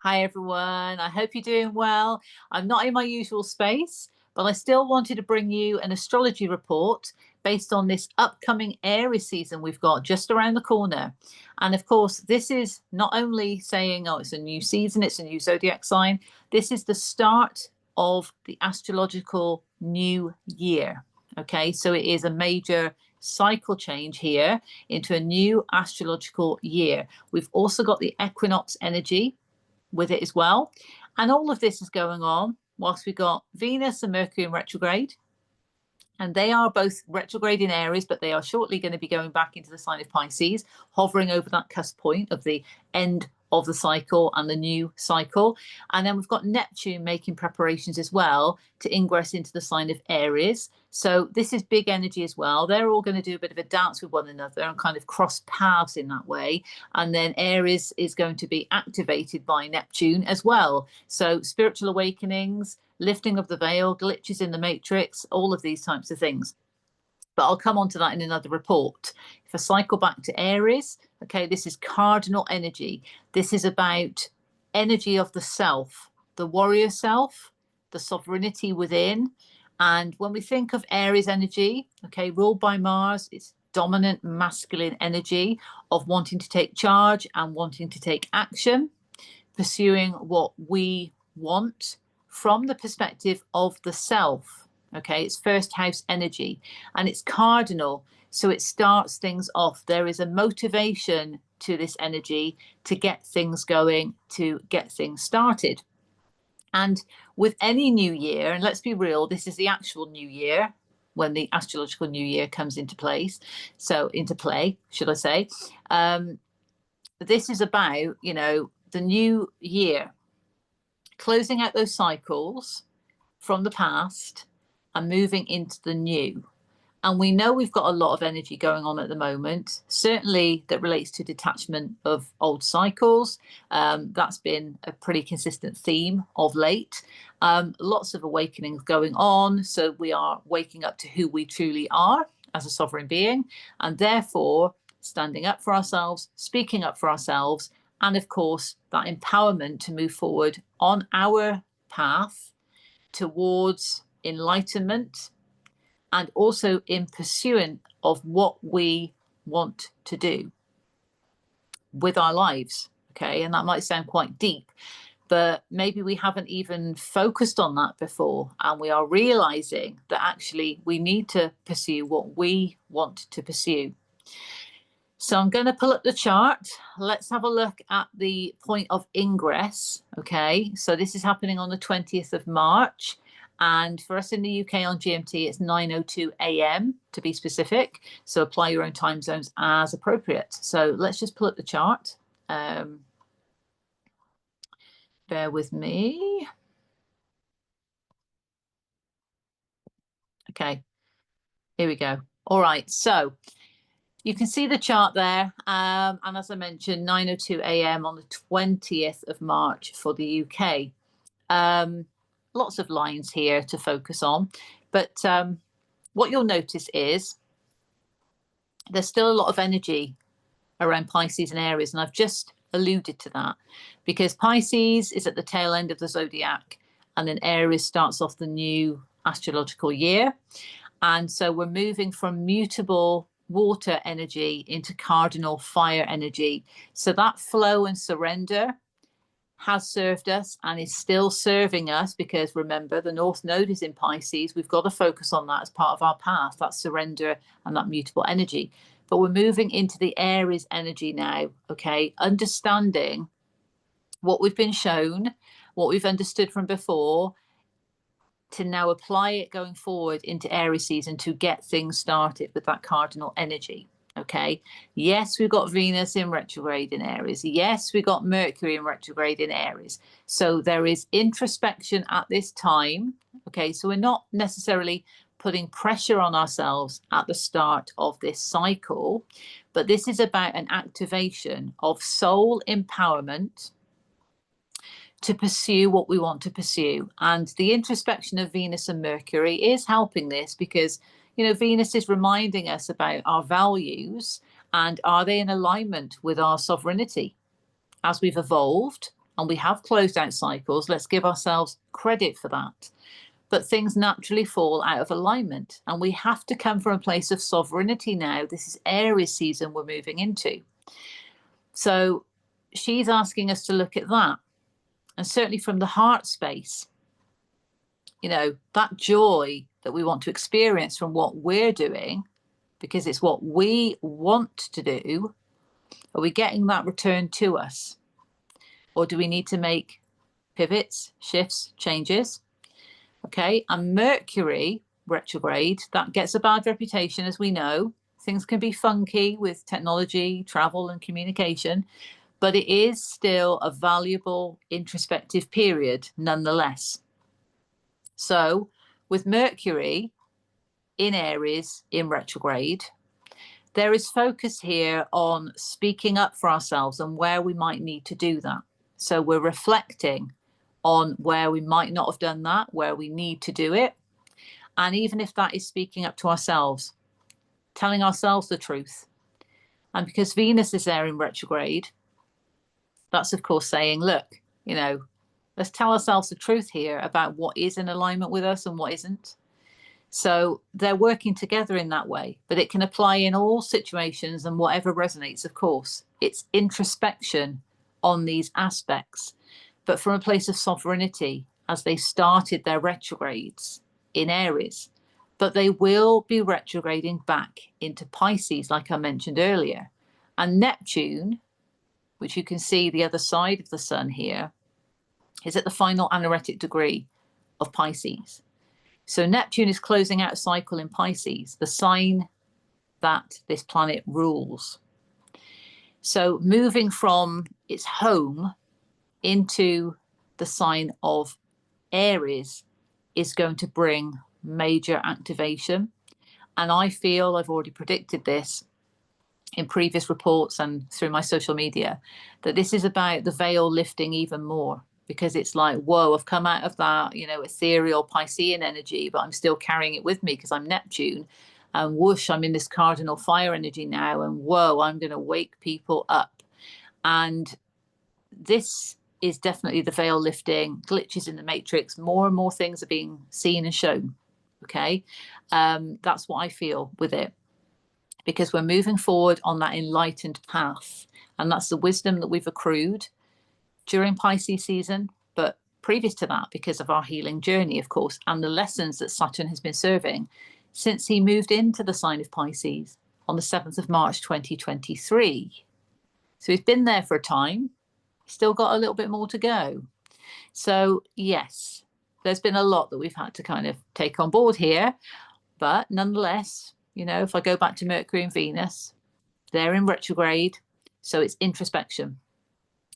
Hi everyone, I hope you're doing well. I'm not in my usual space, but I still wanted to bring you an astrology report based on this upcoming Aries season we've got just around the corner. And of course, this is not only saying, oh, it's a new season, it's a new zodiac sign, this is the start of the astrological new year. Okay, so it is a major cycle change here into a new astrological year. We've also got the equinox energy with it as well. And all of this is going on whilst we got Venus and Mercury in retrograde. And they are both retrograde in Aries, but they are shortly going to be going back into the sign of Pisces, hovering over that cusp point of the end of the cycle and the new cycle. And then we've got Neptune making preparations as well to ingress into the sign of Aries. So this is big energy as well. They're all going to do a bit of a dance with one another and kind of cross paths in that way. And then Aries is going to be activated by Neptune as well. So spiritual awakenings, lifting of the veil, glitches in the matrix, all of these types of things. But I'll come on to that in another report. If I cycle back to Aries, okay, this is cardinal energy. This is about energy of the self, the warrior self, the sovereignty within. And when we think of Aries energy, okay, ruled by Mars, it's dominant masculine energy of wanting to take charge and wanting to take action, pursuing what we want from the perspective of the self. Okay, it's first house energy and it's cardinal. So it starts things off. There is a motivation to this energy to get things going, to get things started. And with any new year, and let's be real, this is the actual new year when the astrological new year comes into place. So into play, should I say. This is about, the new year, closing out those cycles from the past and moving into the new. And we know we've got a lot of energy going on at the moment, certainly that relates to detachment of old cycles. That's been a pretty consistent theme of late. Lots of awakenings going on. So we are waking up to who we truly are as a sovereign being, and therefore standing up for ourselves, speaking up for ourselves, and of course, that empowerment to move forward on our path towards enlightenment, and also in pursuit of what we want to do with our lives. Okay, and that might sound quite deep, but maybe we haven't even focused on that before, and we are realizing that actually we need to pursue what we want to pursue. So I'm going to pull up the chart. Let's have a look at the point of ingress. Okay, so this is happening on the 20th of March. And for us in the UK on GMT, it's 9:02 a.m. to be specific. So apply your own time zones as appropriate. So let's just pull up the chart. Bear with me. Okay, here we go. All right, so you can see the chart there. And as I mentioned, 9:02 a.m. on the 20th of March for the UK. Lots of lines here to focus on. But what you'll notice is there's still a lot of energy around Pisces and Aries. And I've just alluded to that because Pisces is at the tail end of the zodiac. And then Aries starts off the new astrological year. And so we're moving from mutable water energy into cardinal fire energy. So that flow and surrender has served us and is still serving us, because remember, the North Node is in Pisces. We've got to focus on that as part of our path, that surrender and that mutable energy. But we're moving into the Aries energy now, okay? Understanding what we've been shown, what we've understood from before, to now apply it going forward into Aries season to get things started with that cardinal energy. Okay, yes, we've got Venus in retrograde in Aries. Yes, we got Mercury in retrograde in Aries. So there is introspection at this time. Okay, so we're not necessarily putting pressure on ourselves at the start of this cycle, but this is about an activation of soul empowerment to pursue what we want to pursue. And the introspection of Venus and Mercury is helping this, because, Venus is reminding us about our values and are they in alignment with our sovereignty? As we've evolved, and we have closed out cycles. Let's give ourselves credit for that. But things naturally fall out of alignment, and we have to come from a place of sovereignty now. This is Aries season we're moving into. So she's asking us to look at that. And certainly from the heart space, you know, that joy that we want to experience from what we're doing, because it's what we want to do, are we getting that return to us? Or do we need to make pivots, shifts, changes? Okay, and Mercury retrograde, that gets a bad reputation, as we know. Things can be funky with technology, travel, and communication, but it is still a valuable introspective period nonetheless. So with Mercury in Aries in retrograde, there is focus here on speaking up for ourselves and where we might need to do that. So we're reflecting on where we might not have done that, where we need to do it. And even if that is speaking up to ourselves, telling ourselves the truth. And because Venus is there in retrograde, that's of course saying, look, you know, let's tell ourselves the truth here about what is in alignment with us and what isn't. So they're working together in that way, but it can apply in all situations and whatever resonates, of course. It's introspection on these aspects, but from a place of sovereignty as they started their retrogrades in Aries. But they will be retrograding back into Pisces, like I mentioned earlier. And Neptune, which you can see the other side of the sun here, is at the final anaretic degree of Pisces. So Neptune is closing out a cycle in Pisces, the sign that this planet rules. So moving from its home into the sign of Aries is going to bring major activation. And I feel I've already predicted this in previous reports and through my social media, that this is about the veil lifting even more, because it's like, whoa, I've come out of that, you know, ethereal Piscean energy, but I'm still carrying it with me because I'm Neptune. And whoosh, I'm in this cardinal fire energy now. And whoa, I'm going to wake people up. And this is definitely the veil lifting, glitches in the matrix. More and more things are being seen and shown. Okay. That's what I feel with it, because we're moving forward on that enlightened path. And that's the wisdom that we've accrued during Pisces season, but previous to that, because of our healing journey, of course, and the lessons that Saturn has been serving since he moved into the sign of Pisces on the 7th of March 2023. So he's been there for a time, still got a little bit more to go. So yes, there's been a lot that we've had to kind of take on board here, but nonetheless, you know, if I go back to Mercury and Venus, they're in retrograde, so it's introspection.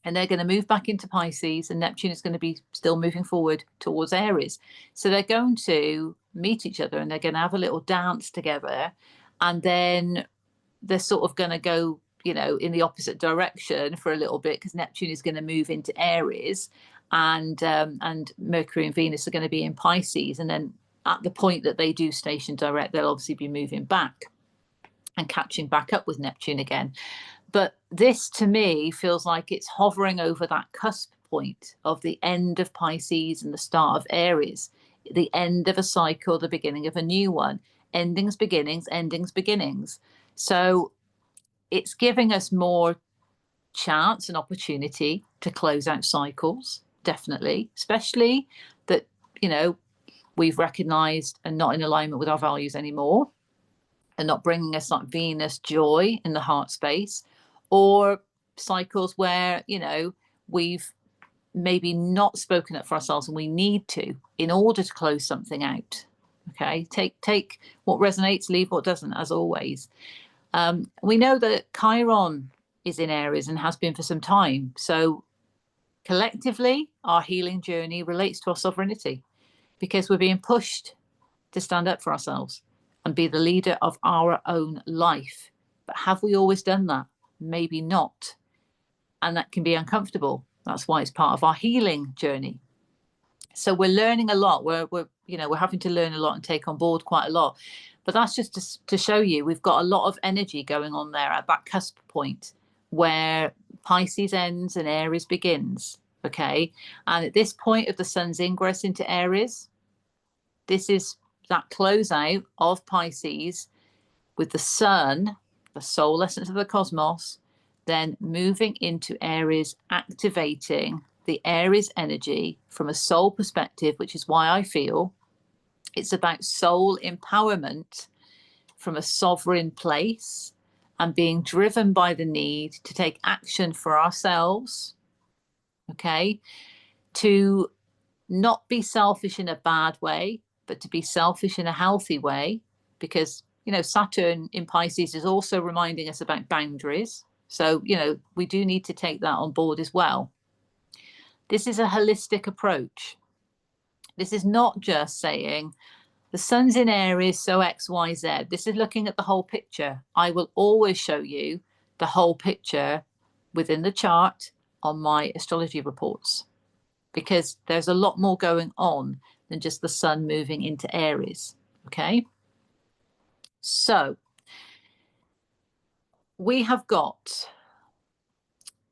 And they're going to move back into Pisces, and Neptune is going to be still moving forward towards Aries. So they're going to meet each other and they're going to have a little dance together. And then they're sort of going to go, you know, in the opposite direction for a little bit, because Neptune is going to move into Aries, and Mercury and Venus are going to be in Pisces. And then at the point that they do station direct, they'll obviously be moving back and catching back up with Neptune again. But this, to me, feels like it's hovering over that cusp point of the end of Pisces and the start of Aries, the end of a cycle, the beginning of a new one, endings, beginnings, endings, beginnings. So it's giving us more chance and opportunity to close out cycles, definitely, especially that, you know, we've recognized and not in alignment with our values anymore, and not bringing us like Venus joy in the heart space, or cycles where, you know, we've maybe not spoken up for ourselves and we need to in order to close something out. Okay, take what resonates, leave what doesn't, as always. We know that Chiron is in Aries and has been for some time. So collectively, our healing journey relates to our sovereignty, because we're being pushed to stand up for ourselves and be the leader of our own life. But have we always done that? Maybe not. And that can be uncomfortable. That's why it's part of our healing journey. So we're learning a lot. We're having to learn a lot and take on board quite a lot. But that's just to show you we've got a lot of energy going on there at that cusp point where Pisces ends and Aries begins. Okay. And at this point of the sun's ingress into Aries, this is that closeout of Pisces with the sun, the soul essence of the cosmos, then moving into Aries, activating the Aries energy from a soul perspective, which is why I feel it's about soul empowerment from a sovereign place and being driven by the need to take action for ourselves, okay, to not be selfish in a bad way, but to be selfish in a healthy way, because, you know, Saturn in Pisces is also reminding us about boundaries. So, you know, we do need to take that on board as well. This is a holistic approach. This is not just saying the sun's in Aries, so X, Y, Z. This is looking at the whole picture. I will always show you the whole picture within the chart on my astrology reports, because there's a lot more going on than just the sun moving into Aries. Okay. So we have got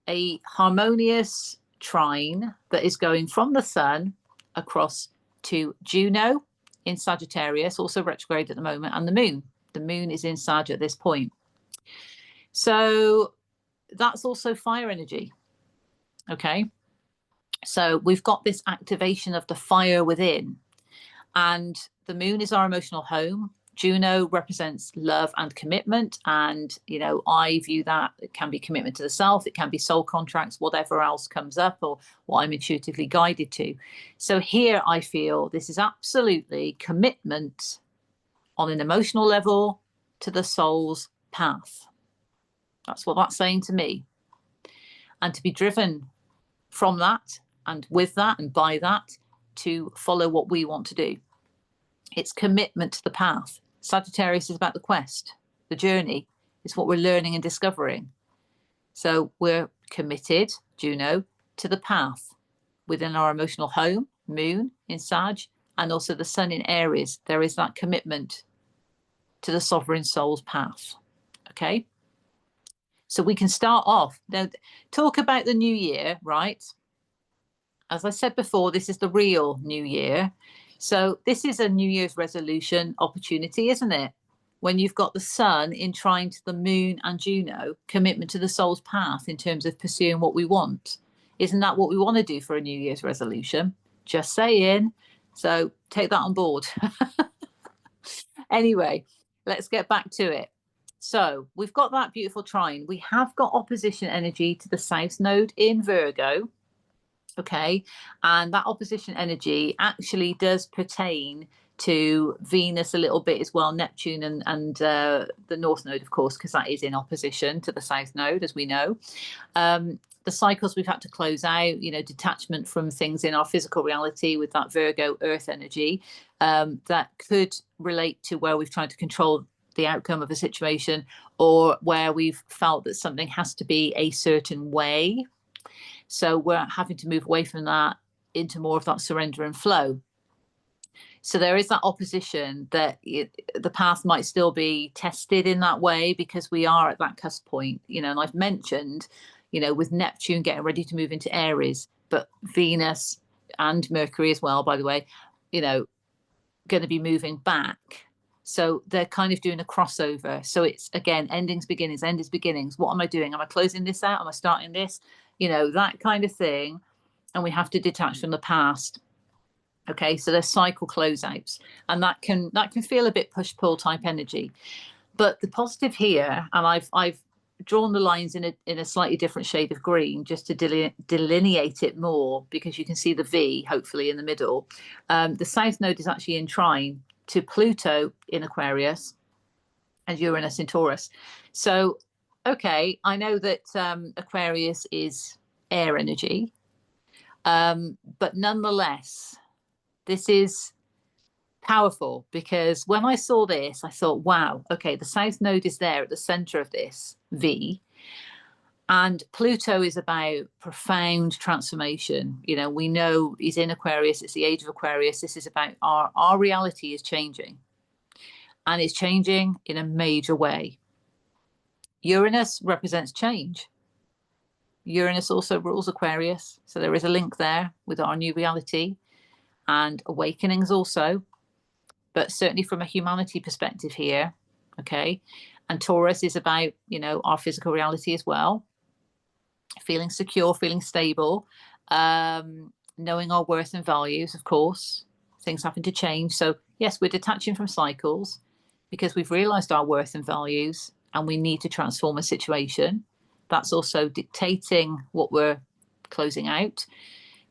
a harmonious trine that is going from the sun across to Juno in Sagittarius, also retrograde at the moment, and the moon. The moon is in Sag at this point. So that's also fire energy. Okay. So we've got this activation of the fire within, and the moon is our emotional home. Juno represents love and commitment. And, you know, I view that it can be commitment to the self, it can be soul contracts, whatever else comes up or what I'm intuitively guided to. So here I feel this is absolutely commitment on an emotional level to the soul's path. That's what that's saying to me. And to be driven from that and with that and by that to follow what we want to do. It's commitment to the path. Sagittarius is about the quest, the journey. It's what we're learning and discovering. So we're committed, Juno, to the path within our emotional home, moon in Sag, and also the sun in Aries. There is that commitment to the sovereign soul's path. Okay. So we can start off. Now, talk about the new year, right? As I said before, this is the real new year. So this is a New Year's resolution opportunity, isn't it? When you've got the sun in trine to the moon and Juno, commitment to the soul's path in terms of pursuing what we want. Isn't that what we want to do for a New Year's resolution? Just saying. So take that on board. Anyway, let's get back to it. So we've got that beautiful trine. We have got opposition energy to the South Node in Virgo. Okay. And that opposition energy actually does pertain to Venus a little bit as well, Neptune and the North Node, of course, because that is in opposition to the South Node, as we know. The cycles we've had to close out, you know, detachment from things in our physical reality with that Virgo Earth energy, that could relate to where we've tried to control the outcome of a situation, or where we've felt that something has to be a certain way. So we're having to move away from that into more of that surrender and flow. So there is that opposition that the path might still be tested in that way, because we are at that cusp point, you know, and I've mentioned, you know, with Neptune getting ready to move into Aries, but Venus and Mercury as well, by the way, you know, going to be moving back. So they're kind of doing a crossover. So it's, again, endings, beginnings, endings, beginnings. What am I doing? Am I closing this out? Am I starting this? You know, that kind of thing. And we have to detach from the past. Okay, so there's cycle closeouts, and that can feel a bit push-pull type energy. But the positive here, and I've drawn the lines in a slightly different shade of green just to delineate it more, because you can see the V hopefully in the middle. The South Node is actually in trine to Pluto in Aquarius and Uranus in Taurus. So, okay, I know that Aquarius is air energy, but nonetheless, this is powerful, because when I saw this, I thought, wow, okay, the South Node is there at the center of this V. And Pluto is about profound transformation. You know, we know he's in Aquarius. It's the age of Aquarius. This is about our reality is changing. And it's changing in a major way. Uranus represents change. Uranus also rules Aquarius. So there is a link there with our new reality and awakenings also, but certainly from a humanity perspective here. Okay. And Taurus is about, you know, our physical reality as well, feeling secure, feeling stable, knowing our worth and values, of course. Things having to change. So yes, we're detaching from cycles because we've realized our worth and values and we need to transform a situation. That's also dictating what we're closing out.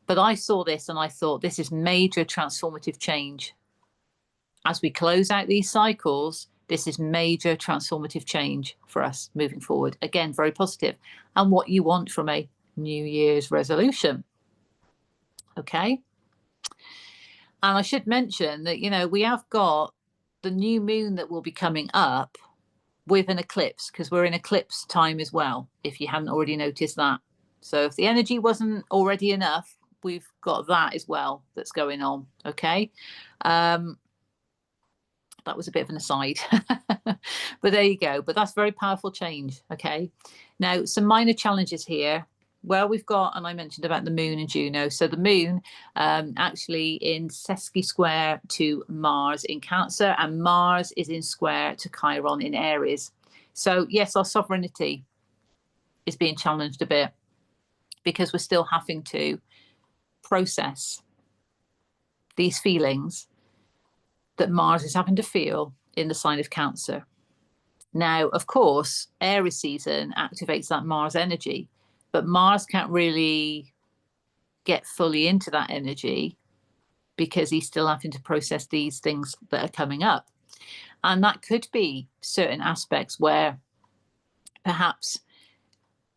But I saw this and I thought this is major transformative change. As we close out these cycles, this is major transformative change for us moving forward. Again, very positive. And what you want from a New Year's resolution. Okay. And I should mention that, you know, we have got the new moon that will be coming up with an eclipse, because we're in eclipse time as well, if you haven't already noticed that. So if the energy wasn't already enough, we've got that as well that's going on. Okay. That was a bit of an aside, but there you go. But that's very powerful change. Okay. Now, some minor challenges here. Well, we've got, and I mentioned about the moon and Juno. So the moon actually in sesqui square to Mars in Cancer, and Mars is in square to Chiron in Aries. So yes, our sovereignty is being challenged a bit because we're still having to process these feelings that Mars is having to feel in the sign of Cancer. Now, of course, Aries season activates that Mars energy, but Mars can't really get fully into that energy because he's still having to process these things that are coming up. And that could be certain aspects where perhaps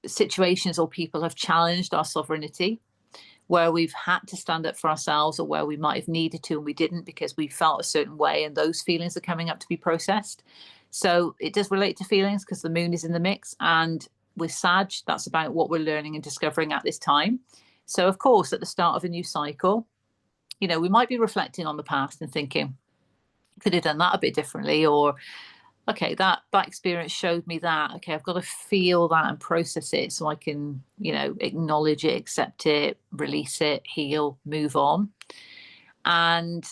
situations or people have challenged our sovereignty, where we've had to stand up for ourselves, or where we might have needed to and we didn't because we felt a certain way, and those feelings are coming up to be processed. So it does relate to feelings because the moon is in the mix, and with Sag, that's about what we're learning and discovering at this time. So of course, at the start of a new cycle, you know, we might be reflecting on the past and thinking, could have done that a bit differently, or okay, that experience showed me that. Okay, I've got to feel that and process it so I can, you know, acknowledge it, accept it, release it, heal, move on. And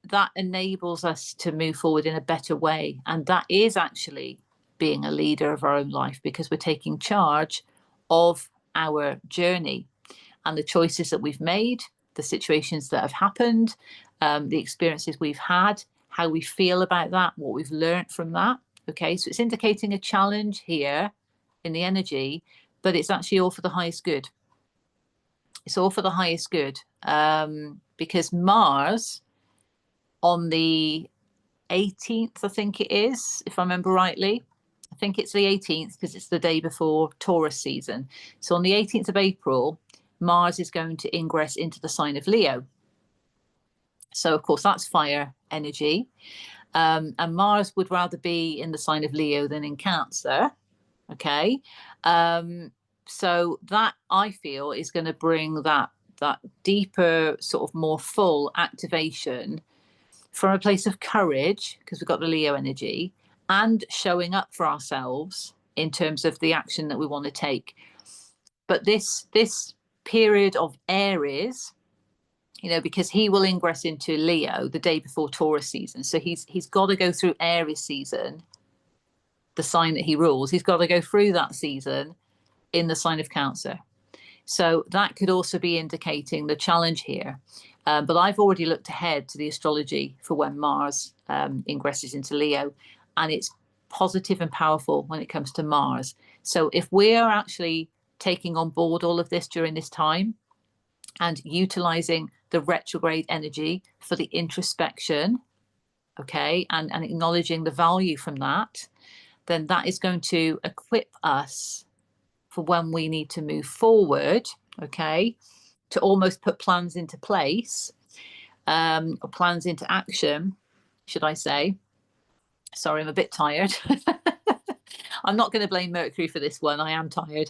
that enables us to move forward in a better way. And that is actually being a leader of our own life, because we're taking charge of our journey and the choices that we've made, the situations that have happened, the experiences we've had, how we feel about that, what we've learned from that. Okay, so it's indicating a challenge here in the energy, but it's actually all for the highest good. It's all for the highest good, because Mars on the 18th, I think it is, if I remember rightly. I think it's the 18th because it's the day before Taurus season. So on the 18th of April, Mars is going to ingress into the sign of Leo. So, of course, that's fire energy. And Mars would rather be in the sign of Leo than in Cancer. Okay. So that, I feel, is going to bring that deeper, sort of more full activation from a place of courage, because we've got the Leo energy, and showing up for ourselves in terms of the action that we want to take. But this period of Aries, you know, because he will ingress into Leo the day before Taurus season. So he's got to go through Aries season, the sign that he rules. He's got to go through that season in the sign of Cancer. So that could also be indicating the challenge here. But I've already looked ahead to the astrology for when Mars ingresses into Leo, and it's positive and powerful when it comes to Mars. So if we're actually taking on board all of this during this time and utilizing the retrograde energy for the introspection, okay, and acknowledging the value from that, then that is going to equip us for when we need to move forward, okay, to almost put plans into place, or plans into action, should I say. Sorry, I'm a bit tired. I'm not going to blame Mercury for this one. I am tired.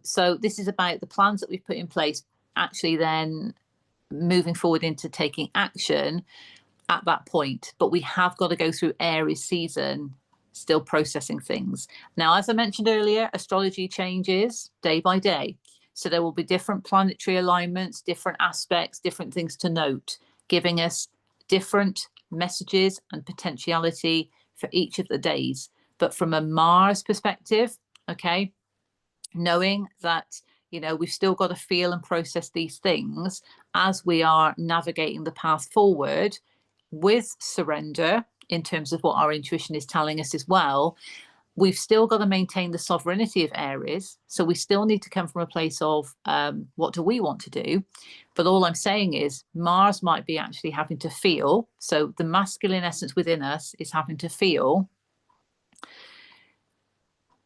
So this is about the plans that we've put in place, actually then moving forward into taking action at that point. But we have got to go through Aries season, still processing things. Now, as I mentioned earlier, astrology changes day by day. So there will be different planetary alignments, different aspects, different things to note, giving us different messages and potentiality for each of the days. But from a Mars perspective, okay, knowing that, you know, we've still got to feel and process these things as we are navigating the path forward with surrender in terms of what our intuition is telling us as well. We've still got to maintain the sovereignty of Aries. So we still need to come from a place of what do we want to do? But all I'm saying is Mars might be actually having to feel. So the masculine essence within us is having to feel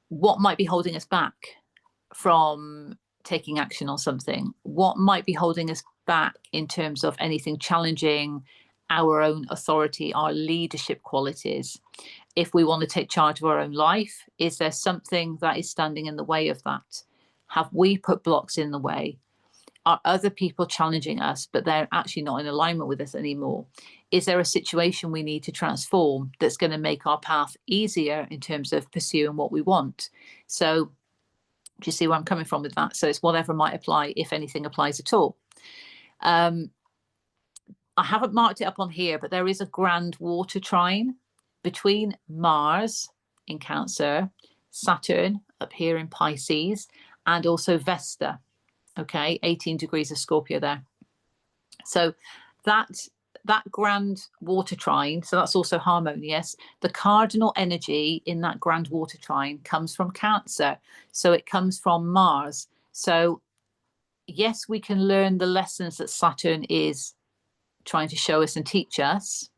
what might be holding us back from taking action on something, what might be holding us back in terms of anything challenging our own authority, our leadership qualities. If we want to take charge of our own life, is there something that is standing in the way of that? Have we put blocks in the way? Are other people challenging us, but they're actually not in alignment with us anymore? Is there a situation we need to transform that's going to make our path easier in terms of pursuing what we want? So do you see where I'm coming from with that? So it's whatever might apply, if anything applies at all. I haven't marked it up on here, but there is a grand water trine between Mars in Cancer, Saturn up here in Pisces, and also Vesta, okay, 18 degrees of Scorpio there. So that grand water trine, so that's also harmonious. The cardinal energy in that grand water trine comes from Cancer, so it comes from Mars. So yes, we can learn the lessons that Saturn is trying to show us and teach us,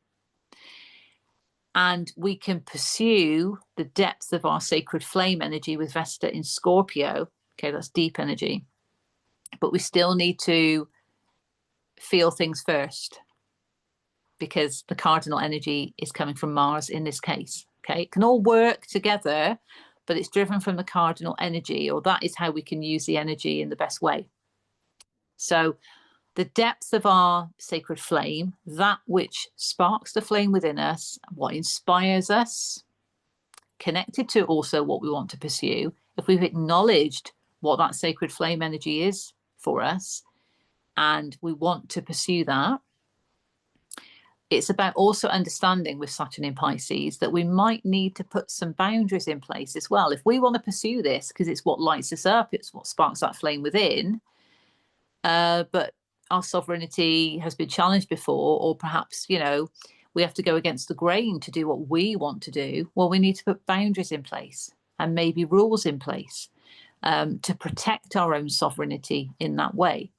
and we can pursue the depth of our sacred flame energy with Vesta in Scorpio. Okay, that's deep energy, but we still need to feel things first, because the cardinal energy is coming from Mars in this case. Okay, it can all work together, but it's driven from the cardinal energy, or that is how we can use the energy in the best way. So the depth of our sacred flame, that which sparks the flame within us, what inspires us, connected to also what we want to pursue, if we've acknowledged what that sacred flame energy is for us and we want to pursue that, it's about also understanding with Saturn in Pisces that we might need to put some boundaries in place as well. If we want to pursue this because it's what lights us up, it's what sparks that flame within, but our sovereignty has been challenged before, or perhaps, you know, we have to go against the grain to do what we want to do, well, we need to put boundaries in place and maybe rules in place to protect our own sovereignty in that way.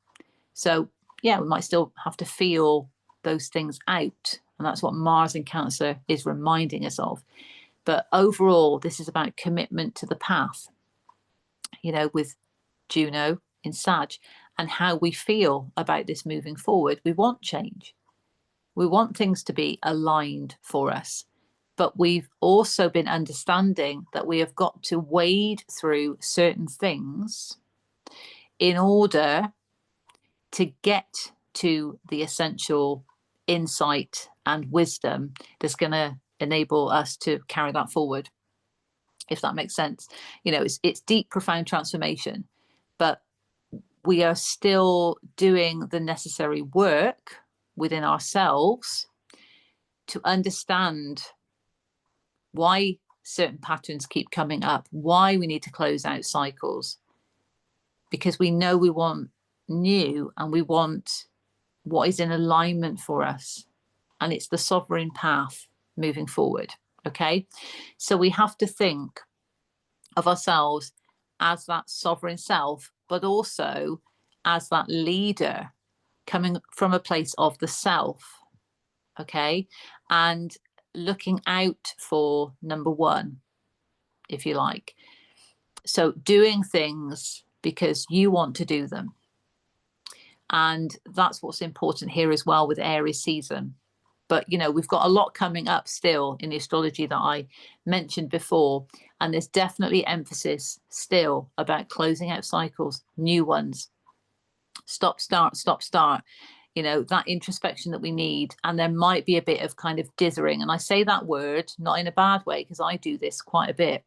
So yeah, we might still have to feel those things out, and that's what Mars in Cancer is reminding us of. But overall, this is about commitment to the path, you know, with Juno in Sag, and how we feel about this moving forward. We want change, we want things to be aligned for us, but we've also been understanding that we have got to wade through certain things in order to get to the essential insight and wisdom that's going to enable us to carry that forward, if that makes sense. You know, it's deep, profound transformation, but we are still doing the necessary work within ourselves to understand why certain patterns keep coming up, why we need to close out cycles, because we know we want new and we want what is in alignment for us, and it's the sovereign path moving forward. Okay, so we have to think of ourselves as that sovereign self, but also as that leader coming from a place of the self. Okay, and looking out for number one, if you like. So doing things because you want to do them. And that's what's important here as well with Aries season. But, you know, we've got a lot coming up still in the astrology that I mentioned before. And there's definitely emphasis still about closing out cycles, new ones. Stop, start, stop, start. You know, that introspection that we need. And there might be a bit of kind of dithering. And I say that word not in a bad way, because I do this quite a bit.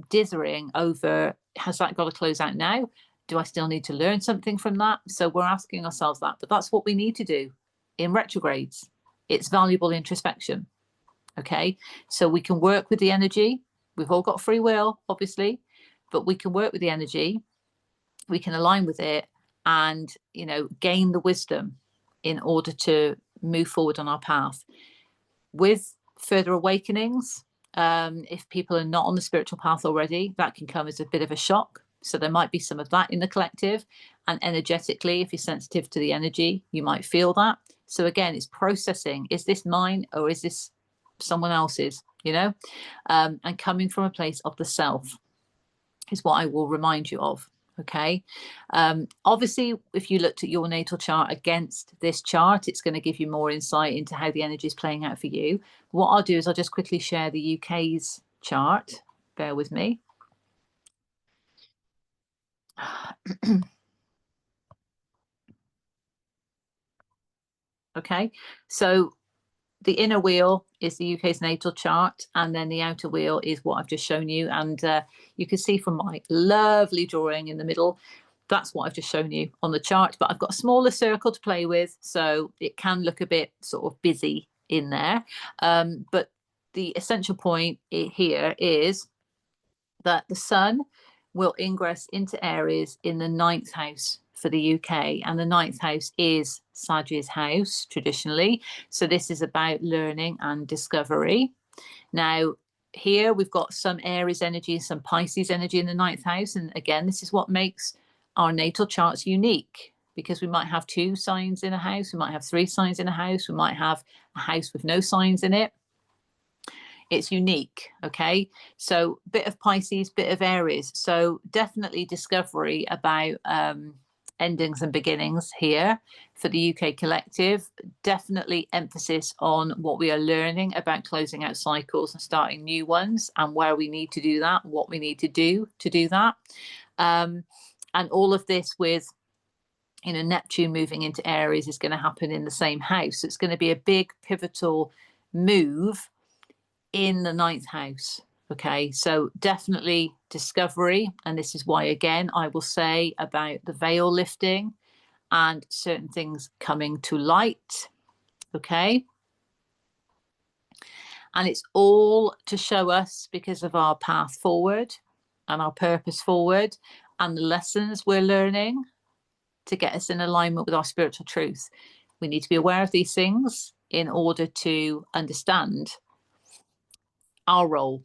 Dithering over, has that got to close out now? Do I still need to learn something from that? So we're asking ourselves that, but that's what we need to do in retrogrades. It's valuable introspection. Okay, so we can work with the energy. We've all got free will, obviously, but we can work with the energy. We can align with it and, you know, gain the wisdom in order to move forward on our path. With further awakenings, if people are not on the spiritual path already, that can come as a bit of a shock. So there might be some of that in the collective, and energetically, if you're sensitive to the energy, you might feel that. So again, it's processing. Is this mine or is this someone else's, you know? And coming from a place of the self is what I will remind you of. Okay. Obviously, if you looked at your natal chart against this chart, it's going to give you more insight into how the energy is playing out for you. What I'll do is I'll just quickly share the UK's chart. Bear with me. Okay, so the inner wheel is the UK's natal chart, and then the outer wheel is what I've just shown you. And you can see from my lovely drawing in the middle, that's what I've just shown you on the chart. But I've got a smaller circle to play with, so it can look a bit sort of busy in there. But the essential point here is that the sun will ingress into Aries in the 9th house for the UK, and the 9th house is Sag's house traditionally. So this is about learning and discovery. Now, here we've got some Aries energy, some Pisces energy in the 9th house. And again, this is what makes our natal charts unique, because we might have 2 signs in a house, we might have 3 signs in a house, we might have a house with no signs in it. It's unique. Okay, so bit of Pisces, bit of Aries. So definitely discovery about endings and beginnings here for the UK collective. Definitely emphasis on what we are learning about closing out cycles and starting new ones, and where we need to do that, what we need to do that. And all of this with, you know, Neptune moving into Aries is going to happen in the same house. So it's going to be a big pivotal move in the 9th house. Okay, so definitely discovery. And this is why, again, I will say about the veil lifting and certain things coming to light. Okay. And it's all to show us, because of our path forward and our purpose forward and the lessons we're learning, to get us in alignment with our spiritual truth. We need to be aware of these things in order to understand our role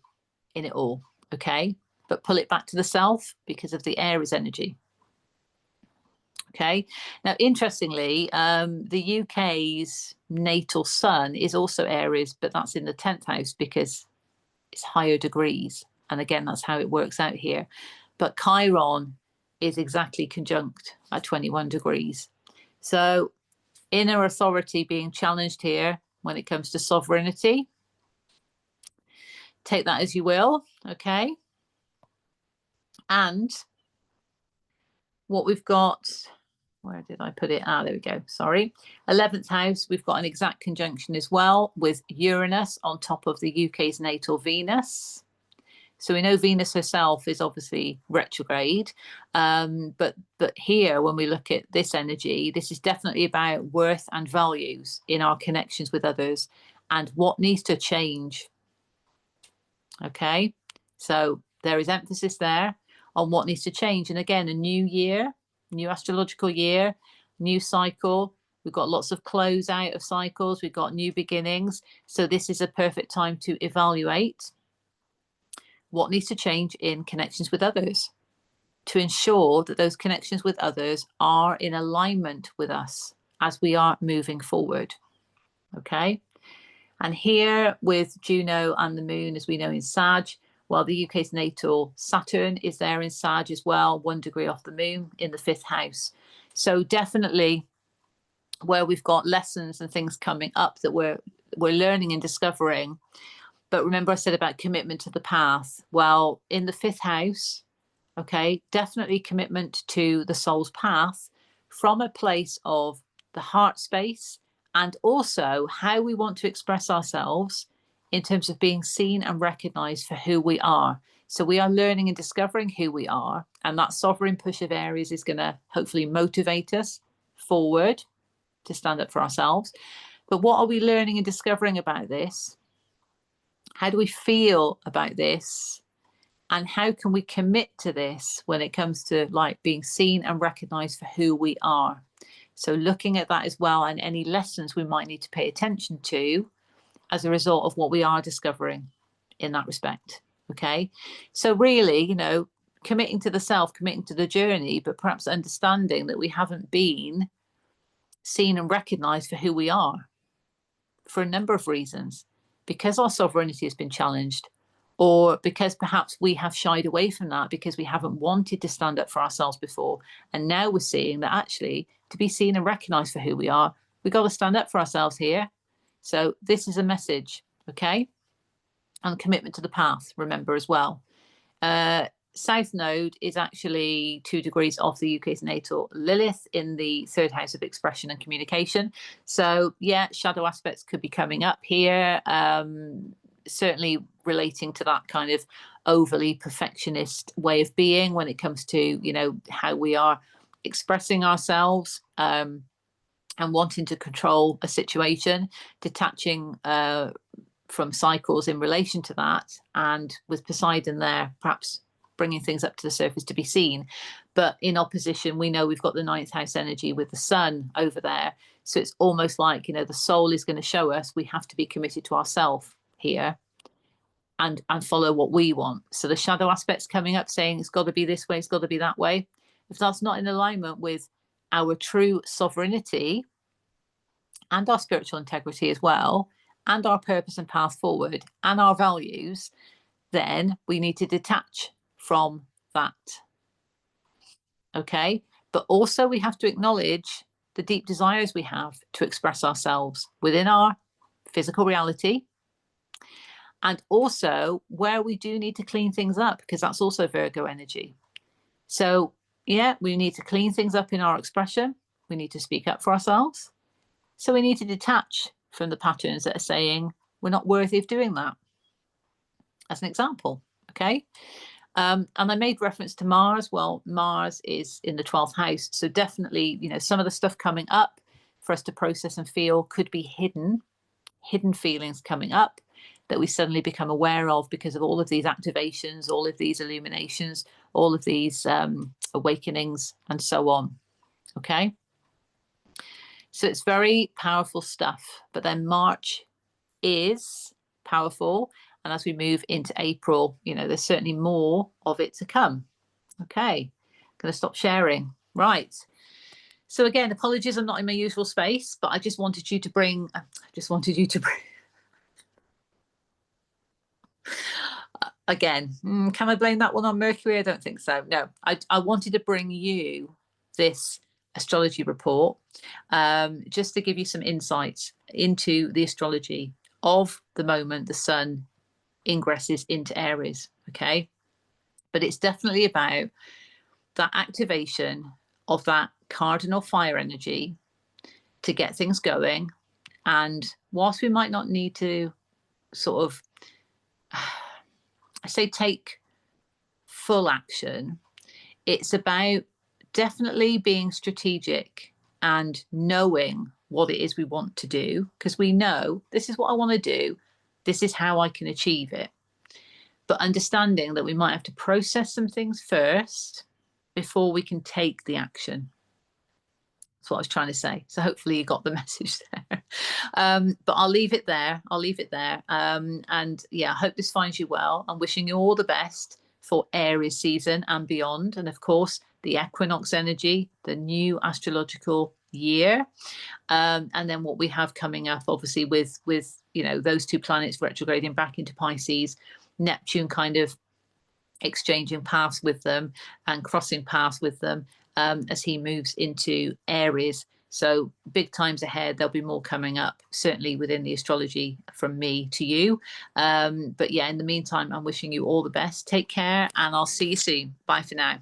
in it all. Okay, but pull it back to the self because of the Aries energy. Okay, now interestingly, the UK's natal sun is also Aries, but that's in the 10th house because it's higher degrees, and again, that's how it works out here. But Chiron is exactly conjunct at 21 degrees. So inner authority being challenged here when it comes to sovereignty. Take that as you will. Okay, and what we've got, where did I put it? Ah, there we go. Sorry. 11th house, we've got an exact conjunction as well with Uranus on top of the UK's natal Venus. So we know Venus herself is obviously retrograde. But here, when we look at this energy, this is definitely about worth and values in our connections with others and what needs to change. Okay, so there is emphasis there on what needs to change. And again, a new year, new astrological year, new cycle. We've got lots of close out of cycles. We've got new beginnings. So this is a perfect time to evaluate what needs to change in connections with others, to ensure that those connections with others are in alignment with us as we are moving forward. Okay. And here with Juno and the moon, as we know, in Sag, while the UK's natal Saturn is there in Sag as well, 1 degree off the moon in the 5th house. So definitely where we've got lessons and things coming up that we're learning and discovering. But remember I said about commitment to the path. Well, in the 5th house, okay, definitely commitment to the soul's path from a place of the heart space, and also how we want to express ourselves in terms of being seen and recognized for who we are. So we are learning and discovering who we are, and that sovereign push of Aries is going to hopefully motivate us forward to stand up for ourselves. But what are we learning and discovering about this? How do we feel about this? And how can we commit to this when it comes to like being seen and recognized for who we are? So looking at that as well, and any lessons we might need to pay attention to as a result of what we are discovering in that respect. Okay. So really, you know, committing to the self, committing to the journey, but perhaps understanding that we haven't been seen and recognized for who we are for a number of reasons, because our sovereignty has been challenged, or because perhaps we have shied away from that because we haven't wanted to stand up for ourselves before. And now we're seeing that actually to be seen and recognized for who we are, we've got to stand up for ourselves here. So this is a message, okay? And commitment to the path, remember as well. South Node is actually 2 degrees off the UK's natal Lilith in the 3rd house of expression and communication. So yeah, shadow aspects could be coming up here, certainly relating to that kind of overly perfectionist way of being when it comes to, you know, how we are expressing ourselves, and wanting to control a situation, detaching from cycles in relation to that, and with Poseidon there, perhaps bringing things up to the surface to be seen. But in opposition, we know we've got the 9th house energy with the sun over there. So it's almost like, you know, the soul is going to show us we have to be committed to ourselves here and follow what we want. So the shadow aspect's coming up saying it's got to be this way, it's got to be that way. If that's not in alignment with our true sovereignty and our spiritual integrity as well, and our purpose and path forward and our values, then we need to detach from that. Okay. But also we have to acknowledge the deep desires we have to express ourselves within our physical reality, and also where we do need to clean things up, because that's also Virgo energy. So yeah, we need to clean things up in our expression. We need to speak up for ourselves. So we need to detach from the patterns that are saying we're not worthy of doing that, as an example. Okay. And I made reference to Mars. Well, Mars is in the 12th house. So definitely, you know, some of the stuff coming up for us to process and feel could be hidden feelings coming up that we suddenly become aware of because of all of these activations, all of these illuminations, all of these awakenings, and so on. Okay. So it's very powerful stuff. But then March is powerful. And as we move into April, you know, there's certainly more of it to come. Okay. Going to stop sharing. Right. So again, apologies, I'm not in my usual space, but I just wanted you to bring, again, can I blame that one on Mercury? I don't think so. No, I wanted to bring you this astrology report, just to give you some insights into the astrology of the moment the sun ingresses into Aries. Okay. But it's definitely about that activation of that cardinal fire energy to get things going. And whilst we might not need to sort of, I say, take full action, it's about definitely being strategic and knowing what it is we want to do, because we know this is what I want to do, this is how I can achieve it. But understanding that we might have to process some things first before we can take the action. That's what I was trying to say. So hopefully you got the message there. But I'll leave it there. And yeah, I hope this finds you well. I'm wishing you all the best for Aries season and beyond. And of course, the equinox energy, the new astrological year. And then what we have coming up, obviously, with you know, those 2 planets retrograding back into Pisces, Neptune kind of exchanging paths with them and crossing paths with them, as he moves into Aries. So big times ahead. There'll be more coming up, certainly within the astrology from me to you. But yeah, in the meantime, I'm wishing you all the best. Take care, and I'll see you soon. Bye for now.